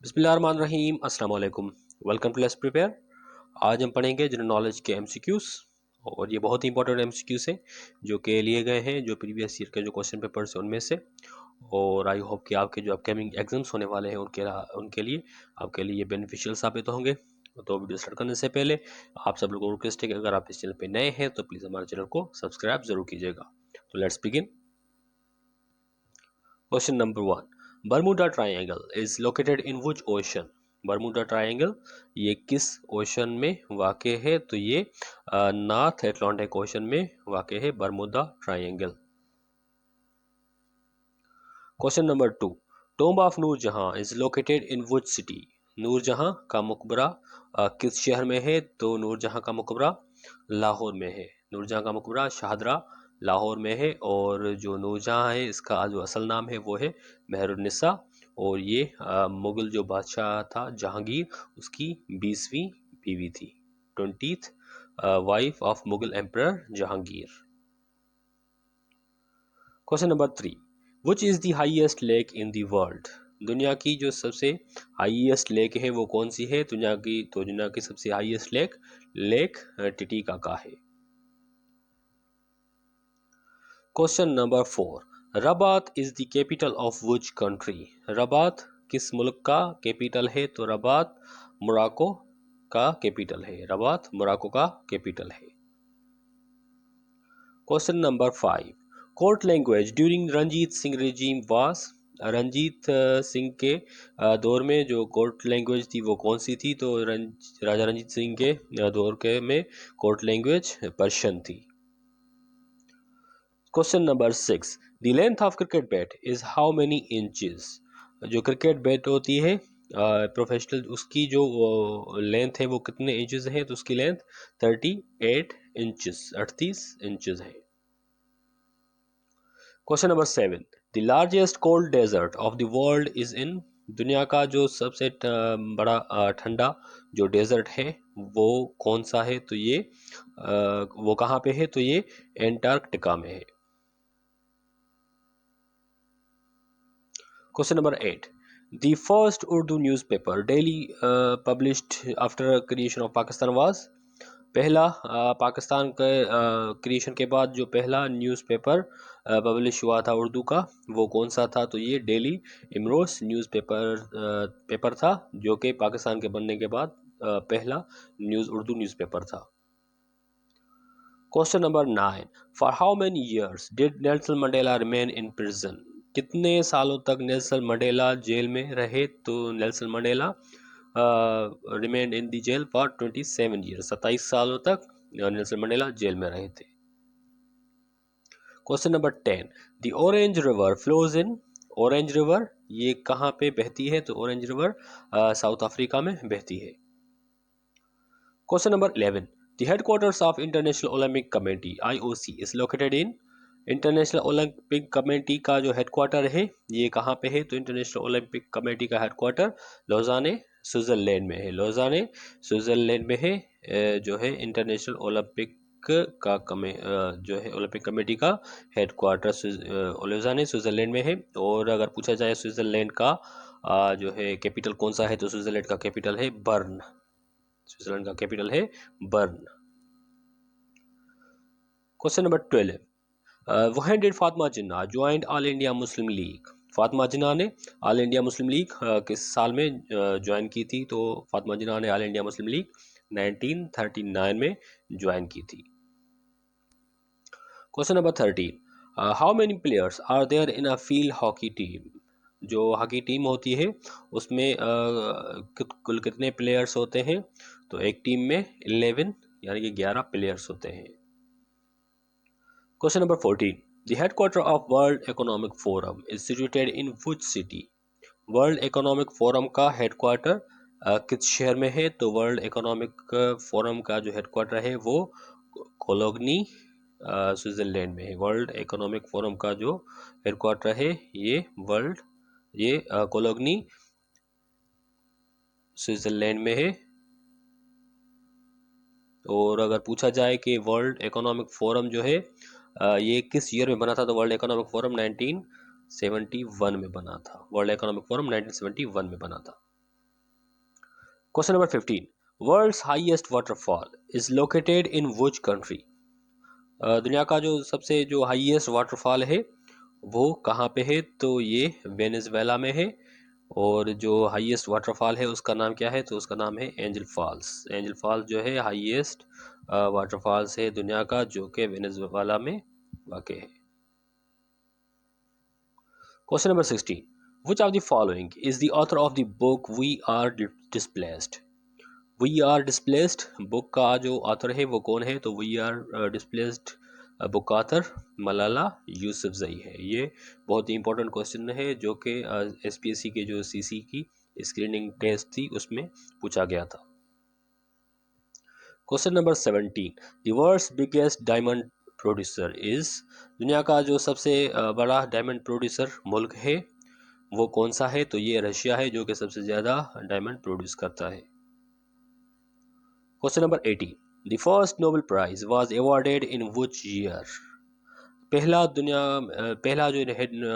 बिस्मिल्लाहिर्रहमानिर्रहीम अस्सलाम वालेकुम। Welcome to let's prepare. आज हम पढ़ेंगे जनरल नॉलेज के एमसीक्यूज और ये बहुत ही इंपॉर्टेंट एमसीक्यूज हैं जो कि लिए गए हैं जो प्रीवियस ईयर के जो क्वेश्चन पेपर्स हैं उनमें से। और आई होप कि आपके जो अपकमिंग एग्जाम्स होने वाले हैं उनके लिए आपके लिए बेनिफिशियल साबित होंगे। तो वीडियो स्टार्ट करने से पहले आप सब लोगों को रिक्वेस्ट है कि अगर आप इस चैनल पे नए हैं तो प्लीज़ हमारे चैनल को सब्सक्राइब जरूर कीजिएगा। तो let's begin. Question number 1, Bermuda triangle is located in which ocean. Bermuda triangle ये किस ओशन में वाक़ है? तो ये नॉर्थ अटलांटिक ओशन में वाक़ है Bermuda Triangle. Question number 2, tomb of Noorjahan is located in which city. Noorjahan का मकबरा किस शहर में है? तो नूरजहां का मकबरा लाहौर में है। नूरजहां का मकबरा शाहदरा लाहौर में है। और जो नूरजहां है इसका जो असल नाम है वो है मेहरुन्निसा। और ये मुग़ल जो बादशाह था जहांगीर उसकी 20वीं बीवी थी, 20th wife of Mughal emperor Jahangir. Question number 3, which is the highest lake in the world. दुनिया की जो सबसे हाईएस्ट लेक है वो कौन सी है? दुनिया की सबसे हाईएस्ट लेक टिटिकाका है। Question number 4, Rabat is the capital of which country. Rabat किस मुल्क का कैपिटल है? तो रबात मोरक्को का कैपिटल है। रबात मोरक्को का कैपिटल है। Question number 5, court language during Ranjit Singh regime was. Ranjit Singh के दौर में जो कोर्ट लैंग्वेज थी वो कौन सी थी? तो राजा रंजीत सिंह के दौर के में कोर्ट लैंग्वेज पर्शियन थी। Question number 6, the length of cricket bat is how many inches. जो क्रिकेट बैट होती है प्रोफेशनल उसकी जो लेंथ है वो कितने इंचेस है? तो उसकी लेंथ 38 इंचेस 38 इंचेस है। Question number 7, the largest cold desert of the world is in. दुनिया का जो सबसे बड़ा ठंडा जो डेजर्ट है वो कौन सा है? तो ये वो कहाँ पे है? तो ये एंटार्कटिका में है। Question number 8, the first Urdu newspaper daily published after creation of Pakistan was. पहला पाकिस्तान के क्रिएशन के बाद जो पहला न्यूज़पेपर पब्लिश हुआ था उर्दू का वो कौन सा था? तो ये डेली इमरोज़ पेपर था जो कि पाकिस्तान के बनने के बाद पहला उर्दू न्यूज़पेपर था। Question number 9, for how many years did Nelson Mandela remain in prison. कितने सालों तक नेल्सन मंडेला जेल में रहे? तो Nelson Mandela remain in the jail for 27 years. 27 सालों तक नेल्सन मंडेला जेल में रहे थे। Question number 10, the orange river flows in. Orange river ये कहाँ पे बहती है? तो ऑरेंज रिवर साउथ अफ्रीका में बहती है। Question number 11, the headquarters of international Olympic committee IOC is located in. International Olympic committee का जो हेडक्वार्टर है ये कहाँ पे है? तो इंटरनेशनल ओलंपिक कमेटी का हेडक्वार्टर लौज़ाने स्विट्जरलैंड में है। लौज़ाने स्विट्जरलैंड में है जो है इंटरनेशनल ओलंपिक जो है ओलंपिक कमेटी का हेडक्वार्टर लौज़ाने स्विट्जरलैंड में है। और अगर पूछा जाए स्विट्जरलैंड का जो है कैपिटल कौन सा है? तो स्विट्जरलैंड का कैपिटल है बर्न। स्विट्जरलैंड का कैपिटल है Bern. Question number 12, when did Fatima Jinnah joined All India Muslim League. Fatima Jinnah ने ऑल इंडिया मुस्लिम लीग किस साल में ज्वाइन की थी? तो फातिमा जिन्ना ने ऑल इंडिया मुस्लिम लीग 1939 में ज्वाइन की थी। Question number 13, how many players are there in a field hockey team. जो हॉकी टीम होती है उसमें कुल कितने प्लेयर्स होते हैं? तो एक टीम में 11 यानी कि 11 प्लेयर्स होते हैं। Question number 14, the headquarter of world economic forum is situated in which city. World economic forum का हेडक्वार्टर किस शहर में है? तो वर्ल्ड इकोनॉमिक फोरम का जो हेडक्वार्टर है वो कोलोगनी स्विट्जरलैंड में है। वर्ल्ड इकोनॉमिक फोरम का जो हेडक्वार्टर है ये कोलोगनी स्विट्जरलैंड में है। और अगर पूछा जाए कि वर्ल्ड इकोनॉमिक फोरम जो है ये किस ईयर में बना था? तो वर्ल्ड इकोनॉमिक फोरम 1971 में बना था। वर्ल्ड इकोनॉमिक फोरम 1971 में बना था। Question number 15, world's highest waterfall is located in which country? दुनिया का जो सबसे जो हाईएस्ट वाटरफॉल है वो कहाँ पे है? तो ये वेनेजुएला में है। और जो हाईएस्ट वाटरफॉल है उसका नाम क्या है? तो उसका नाम है एंजल फॉल्स। एंजल फॉल्स जो है हाईएस्ट वाटरफॉल्स है दुनिया का, जो कि वेनेजुएला में वाक़ है। Question number 16, which of the following is the author of the book We Are Displaced? We are displaced book का जो ऑथर है वो कौन है? तो वी आर डिस्प्लेस्ड बुक का ऑथर मलाला यूसुफजई है। ये बहुत ही इंपॉर्टेंट क्वेश्चन है जो कि एसपीएससी के जो सीसी की स्क्रीनिंग टेस्ट थी उसमें पूछा गया था। Question number 17, the world's biggest diamond producer is? दुनिया का जो सबसे बड़ा डायमंड प्रोड्यूसर मुल्क है वो कौन सा है? तो ये रशिया है जो कि सबसे ज़्यादा डायमंड प्रोड्यूस करता है। Question number 18, the first Nobel prize was awarded in which year? पहला जो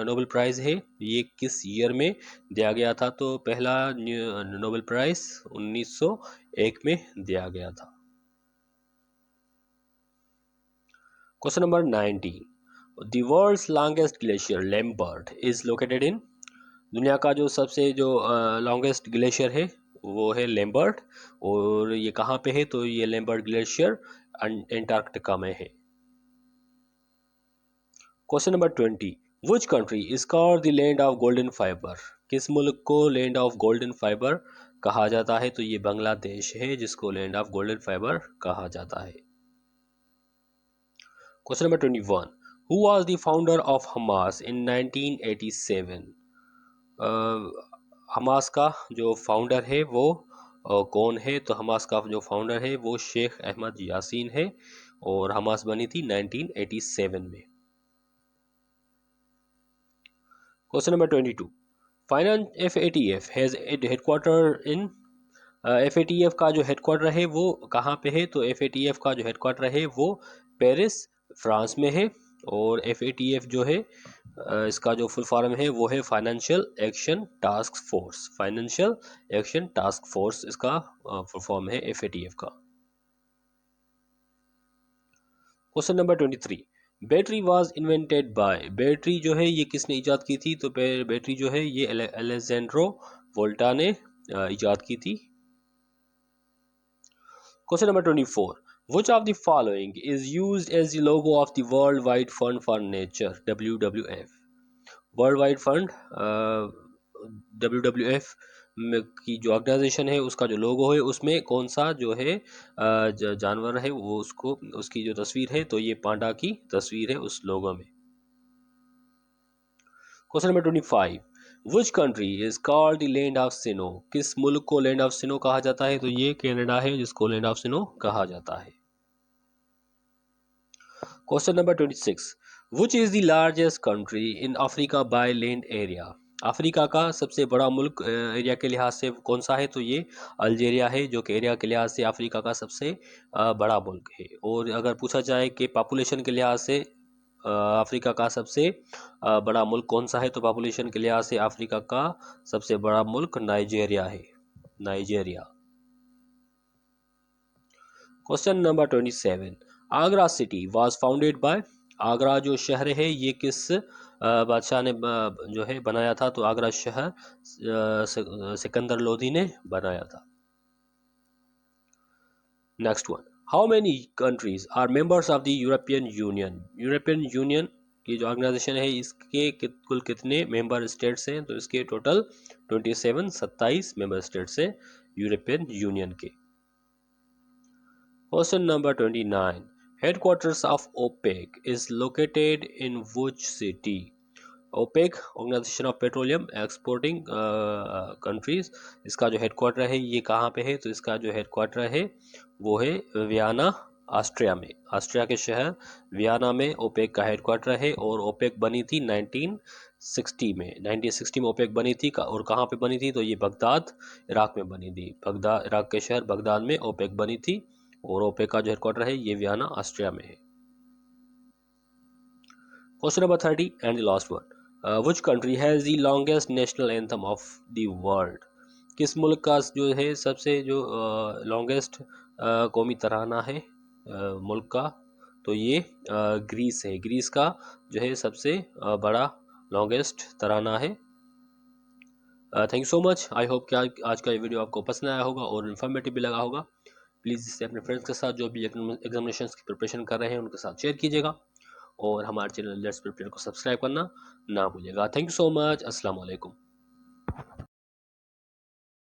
नोबेल प्राइज है ये किस ईयर में दिया गया था? तो पहला नोबेल प्राइज 1901 में दिया गया था। Question number 19, the world's longest glacier Lambert is located in? दुनिया का जो सबसे जो लॉन्गेस्ट ग्लेशियर है वो है लैम्बर्ट। और ये कहाँ पे है? तो ये लैम्बर्ट ग्लेशियर अंटार्कटिका में है। Question number 20, which country is called the land of golden fibre? किस मुल्क को लैंड ऑफ गोल्डन फाइबर कहा जाता है? तो ये बांग्लादेश है जिसको लैंड ऑफ गोल्डन फाइबर कहा जाता है। Question number 21, who was the founder of Hamas in 1987? Hamas का जो फाउंडर है वो कौन है? तो हमास का जो फाउंडर है वो शेख अहमद यासीन है और हमास बनी थी 1987 में। Question number 22, finance FATF has headquarter in? FATF का जो हेडक्वार्टर है वो कहाँ पे है? तो FATF का जो हेडक्वार्टर है वो पेरिस फ्रांस में है। और FATF जो है इसका जो फुल फॉर्म है वो है financial action task force. Financial action task force इसका फुल फॉर्म है FATF का। Question number 23, battery was invented by? Battery जो है ये किसने इजाद की थी? तो बैटरी जो है ये अलेक्जेंड्रो वोल्टा ने इजाद की थी। Question number 24, which of the following is used as the logo of the World Wide Fund for Nature WWF? World wide fund WWF की जो ऑर्गेनाइजेशन है उसका जो लोगो है उसमें कौन सा जो है जानवर है वो उसको उसकी जो तस्वीर है तो ये पांडा की तस्वीर है उस लोगो में। Question number 25, which country is called the land of Sino? किस मुल्क को लैंड ऑफ सिनो कहा जाता है? तो ये कनाडा है जिसको लैंड ऑफ सिनो कहा जाता है। Question number 26, which is the largest country in Africa by land area? Africa का सबसे बड़ा मुल्क एरिया के लिहाज से कौन सा है? तो ये अल्जीरिया है जो कि एरिया के लिहाज से अफ्रीका का सबसे बड़ा मुल्क है। और अगर पूछा जाए कि पॉपुलेशन के लिहाज से अफ्रीका का सबसे बड़ा मुल्क कौन सा है? तो पॉपुलेशन के लिहाज से अफ्रीका का सबसे बड़ा मुल्क नाइजीरिया है। Nigeria. Question number 27, Agra city was founded by? Agra जो शहर है ये किस बादशाह ने जो है बनाया था? तो आगरा शहर सिकंदर लोधी ने बनाया था। Next one, how many countries are members of the European Union? European Union की जो ऑर्गेनाइजेशन है इसके कुल कितने मेंबर स्टेट्स हैं? तो इसके टोटल 27 मेंबर स्टेट्स हैं यूरोपियन यूनियन के। Question number 29, headquarters of OPEC is located in which city? OPEC organisation of petroleum exporting countries, इसका जो हेडक्वार्टर है ये कहाँ पे है? तो इसका जो हेडक्वार्टर है वो है वियना ऑस्ट्रिया में। ऑस्ट्रिया के शहर वियना में ओपेक का हेडक्वार्टर है। और ओपेक बनी थी 1960 में। 1960 में ओपेक बनी थी और कहाँ पे बनी थी? तो ये बगदाद इराक में बनी थी। बगदाद इराक के शहर बगदाद में ओपेक बनी थी और ओपेक का जो हेडक्वार्टर है ये वियना ऑस्ट्रिया में है। Question number 30 and the last one, which country has the longest national anthem of the world? किस मुल्क का जो है सबसे जो लॉन्गेस्ट कौमी तराना है मुल्क का, तो ये ग्रीस है। ग्रीस का जो है सबसे बड़ा लॉन्गेस्ट तराना है। Thank you so much. I hope कि आज का ये वीडियो आपको पसंद आया होगा और इन्फॉर्मेटिव भी लगा होगा। प्लीज़ इसे अपने फ्रेंड्स के साथ जो भी एग्जामिनेशन की प्रिपरेशन कर रहे हैं उनके साथ शेयर कीजिएगा, और हमारे चैनल लेट्स प्रिपेयर को सब्सक्राइब करना ना भूलिएगा। Thank you so much. अस्सलाम वालेकुम।